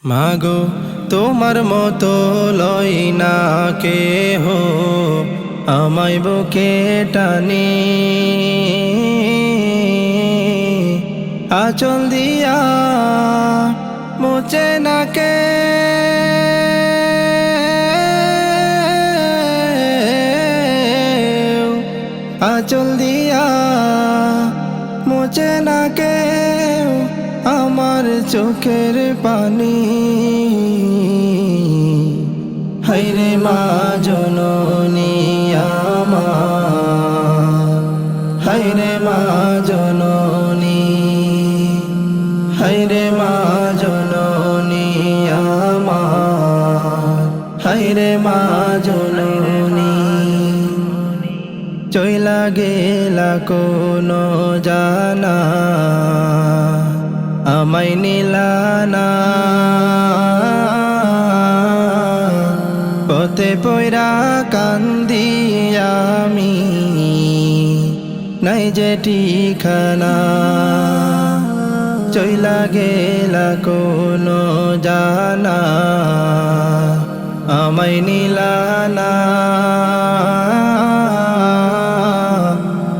মাগো তোমার মতো লই না কেহ আমায় বুকে টানে, আঁচল দিয়া মুছে না কে, আঁচল দিয়া মুছে না কে আমার চোখের পানি। হায়রে মা জননী আমার, হায়রে মা জননী, হায়রে মা জননী আমার, হায়রে মা জননী। চইলা গেলা কোনো জানা আমায় নিলানা, পথে পয়রা কান্দি আমি নাই যে ঠিকানা। চইলা গেলা কোনো জানা আমায় নিলানা,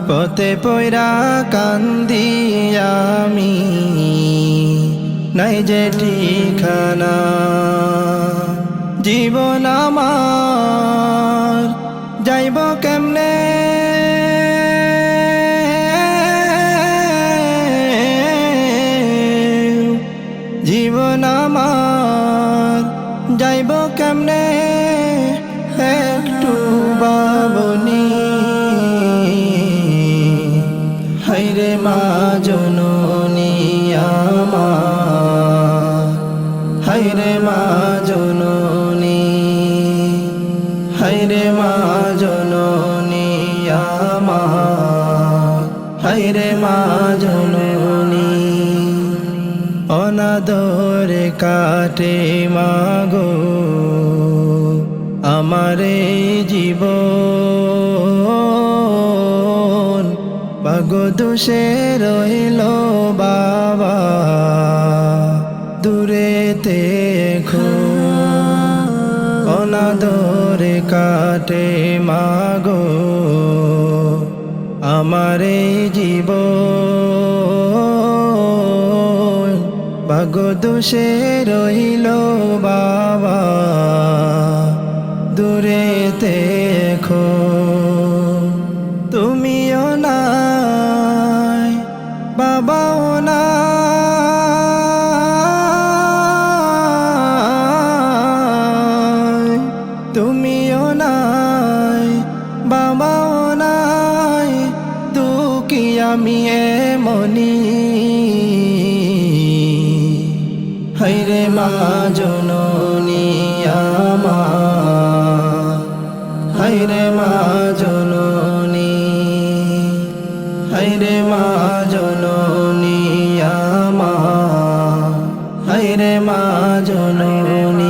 পথে পয়রা কান্দি আমি নাই যে ঠিকানা। জীবন আমার যাইব কেমনে, জীবন আমার যাইব কেমনে একটু ভাবনি। হায়রে মা জননী আমার, হায়রে মা জননী, হায়রে মা জননী আমার, হায়রে মা জননী। অনাদরে কাটে মাগো আমারে জীবন, ভাগ্য দোষে রইল বাবা দূরেতে এখন। অনাদরে কাটে মাগো আমারে জীবন, ভাগ্য দোষে রইল বাবা দূরেতে এখন। তুমিও নাই বাবাও নাই, তুমিও নাই বাবাও নাই, দুঃখী আমি এমনি। হায়রে মা জননী আমার, হায়রে মা জননী, হায়রে মা জননী আমার, হায়রে মা জননী।